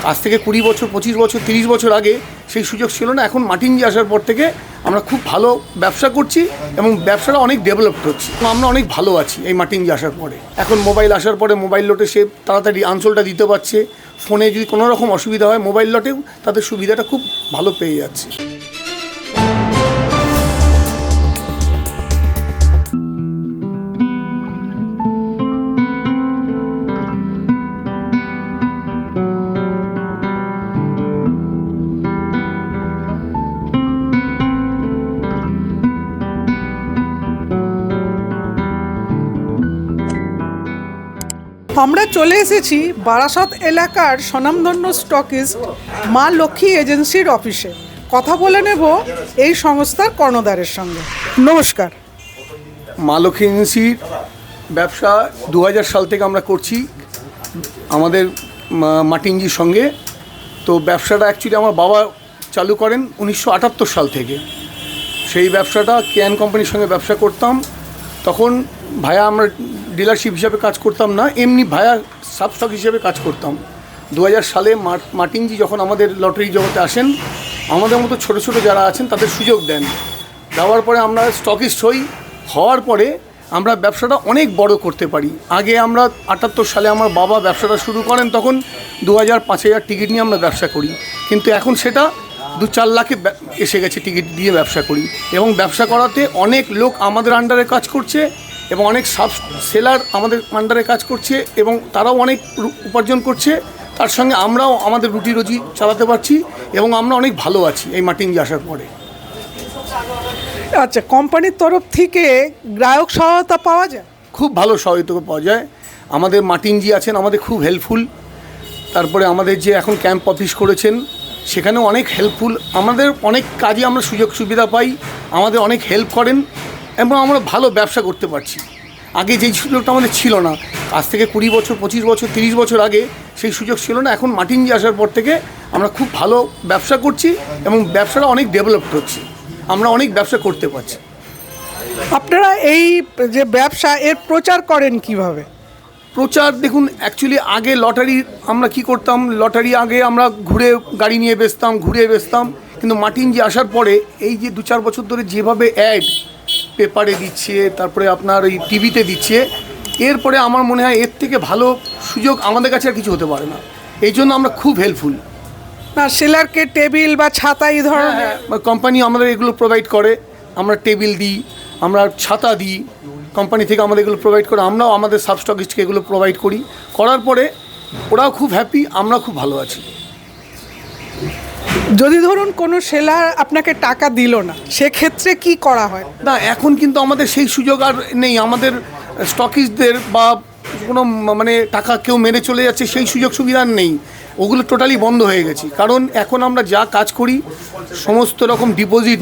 আজ থেকে 20 বছর 25 বছর 30 বছর আগে সেই সুযোগ ছিল না। এখন মাটিঞ্জি আসার পর থেকে আমরা খুব ভালো ব্যবসা করছি এবং ব্যবসাটা অনেক ডেভেলপড হচ্ছে। আমরা অনেক ভালো আছি এই মাটিঞ্জি আসার পরে। এখন মোবাইল আসার পরে মোবাইল লটে সে তাড়াতাড়ি আনসোলটা দিতে পারছে। ফোনে যদি কোনো রকম অসুবিধা হয় মোবাইল লটেও তাদের সুবিধাটা খুব ভালো পেয়ে যাচ্ছে। আমরা চলে এসেছি বারাসাত এলাকার স্বনামধন্য স্টকিস্ট মা লক্ষ্মী এজেন্সির অফিসে। কথা বলে নেব এই সংস্থার কর্ণধারের সঙ্গে। নমস্কার। মা লক্ষ্মী এজেন্সির ব্যবসা 2000 সাল থেকে আমরা করছি আমাদের মাটিঞ্জির সঙ্গে। তো ব্যবসাটা অ্যাকচুয়ালি আমার বাবা চালু করেন 1978 সাল থেকে। সেই ব্যবসাটা কেএন কোম্পানির সঙ্গে ব্যবসা করতাম। তখন ভায়া আমরা ডিলারশিপ হিসাবে কাজ করতাম না, এমনি ভায়া সাবস্টক হিসেবে কাজ করতাম। 2000 সালে মাটিঞ্জি যখন আমাদের লটারি জগতে আসেন, আমাদের মতো ছোটো ছোটো যারা আছেন তাদের সুযোগ দেন। দেওয়ার পরে আমরা স্টকিস্ট হওয়ার পরে আমরা ব্যবসাটা অনেক বড় করতে পারি। আগে আমরা 78 সালে আমার বাবা ব্যবসাটা শুরু করেন, তখন 2000-5000 টিকিট নিয়ে আমরা ব্যবসা করি। কিন্তু এখন সেটা 2-4 লাখে এসে গেছে টিকিট দিয়ে ব্যবসা করি। এবং ব্যবসা করাতে অনেক লোক আমাদের আন্ডারে কাজ করছে এবং অনেক সাব সেলার আমাদের আন্ডারে কাজ করছে এবং তারাও অনেক উপার্জন করছে। তার সঙ্গে আমরাও আমাদের রুটি রুজি চালাতে পারছি এবং আমরা অনেক ভালো আছি এই মাটিঞ্জি আসার পরে। আচ্ছা, কোম্পানির তরফ থেকে গ্রাহক সহায়তা পাওয়া যায়? খুব ভালো সহায়তা পাওয়া যায়। আমাদের মাটিঞ্জি আছেন আমাদের খুব হেল্পফুল। তারপরে আমাদের যে এখন ক্যাম্প অফিস করেছেন সেখানেও অনেক হেল্পফুল। আমাদের অনেক কাজে আমরা সুযোগ সুবিধা পাই, আমাদের অনেক হেল্প করেন এবং আমরা ভালো ব্যবসা করতে পারছি। আগে যেই সুযোগটা আমাদের ছিল না, আজ থেকে 20 বছর 25 বছর 30 বছর আগে সেই সুযোগ ছিল না। এখন মাটিঞ্জি আসার পর থেকে আমরা খুব ভালো ব্যবসা করছি এবং ব্যবসাটা অনেক ডেভেলপড হচ্ছে। আমরা অনেক ব্যবসা করতে পারছি। আপনারা এই যে ব্যবসা এর প্রচার করেন কিভাবে? প্রচার দেখুন, অ্যাকচুয়ালি আগে লটারি আমরা কি করতাম, লটারি আগে আমরা ঘুরে গাড়ি নিয়ে বেচতাম। কিন্তু মাটিঞ্জি আসার পরে এই যে 2-4 বছর ধরে যেভাবে অ্যাড পেপারে দিচ্ছে, তারপরে আপনার ওই টিভিতে দিচ্ছে, এরপরে আমার মনে হয় এর থেকে ভালো সুযোগ আমাদের কাছে আর কিছু হতে পারে না। এই জন্য আমরা খুব হেল্পফুল। না, সেলারকে টেবিল বা ছাতা এই ধরনের কোম্পানি আমাদের এগুলো প্রোভাইড করে। আমরা টেবিল দিই, আমরা ছাতা দিই, কোম্পানি থেকে আমাদের এগুলো প্রোভাইড করে। আমরাও আমাদের সাবস্টকিস্টকে এগুলো প্রোভাইড করি। করার পরে ওরাও খুব হ্যাপি, আমরা খুব ভালো আছি। যদি ধরুন কোনো সেলার আপনাকে টাকা দিল না, সেক্ষেত্রে কি করা হয়? না, এখন কিন্তু আমাদের সেই সুযোগ আর নেই। আমাদের স্টকিস্টদের বা কোনো মানে টাকা কেউ মেরে চলে যাচ্ছে সেই সুযোগ সুবিধা আর নেই। ওগুলো টোটালি বন্ধ হয়ে গেছে। কারণ এখন আমরা যা কাজ করি সমস্ত রকম ডিপোজিট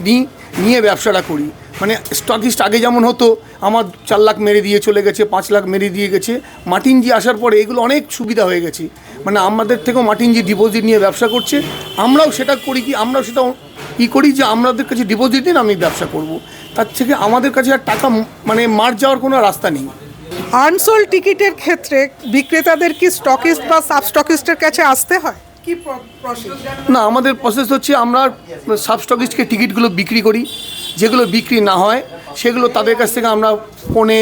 নিয়ে ব্যবসাটা করি। মানে স্টকিস্ট আগে যেমন হতো আমার 4 লাখ মেরে দিয়ে চলে গেছে, 5 লাখ মেরে দিয়ে গেছে, মাটিঞ্জি আসার পরে এগুলো অনেক সুবিধা হয়ে গেছে। মানে আমাদের থেকেও মাটিঞ্জি ডিপোজিট নিয়ে ব্যবসা করছে। আমরাও সেটা করি কি, আমরাও সেটা করি যে আমাদের কাছে ডিপোজিট দিন, আমি ব্যবসা করব। তার থেকে আমাদের কাছে আর টাকা মানে মার যাওয়ার কোনো রাস্তা নেই। আনসোল্ড টিকিটের ক্ষেত্রে বিক্রেতাদের কি স্টকিস্ট বা সাবস্টকিস্টের কাছে আসতে হয়? কি প্রসেস? না, আমাদের প্রসেস হচ্ছে আমরা সাবস্টকিস্টকে টিকিটগুলো বিক্রি করি। যেগুলো বিক্রি না হয় সেগুলো তাদের কাছ থেকে আমরা ফোনে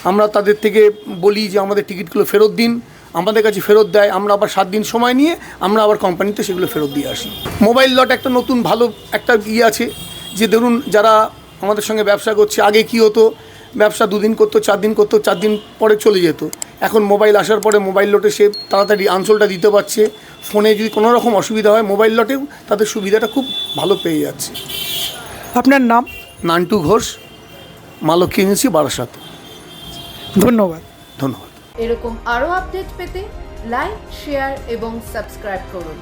আমরা তাদের থেকে বলি যে আমাদের টিকিটগুলো ফেরত দিন। আমাদের কাছে ফেরত দেয়। আমরা আবার 7 দিন সময় নিয়ে আমরা আবার কোম্পানিতে সেগুলো ফেরত দিয়ে আসি। মোবাইল লট একটা নতুন ভালো একটা আছে যে ধরুন যারা আমাদের সঙ্গে ব্যবসা করছে, আগে কি হতো ব্যবসা 2 দিন করতো, 4 দিন করতো, 4 দিন পরে চলে যেত। এখন মোবাইল আসার পরে মোবাইল লটে সে তাড়াতাড়ি আনসোলটা দিতে পারছে। ফোনে যদি কোনো রকম অসুবিধা হয় মোবাইল লটেও তাদের সুবিধাটা খুব ভালো পেয়ে যাচ্ছে। আপনার নাম? নান্টু ঘোষ, মা লক্ষ্মী এজেন্সি, বারাসাত। ধন্যবাদ। ধন্যবাদ। এরকম আরও আপডেট পেতে লাইক, শেয়ার এবং সাবস্ক্রাইব করুন।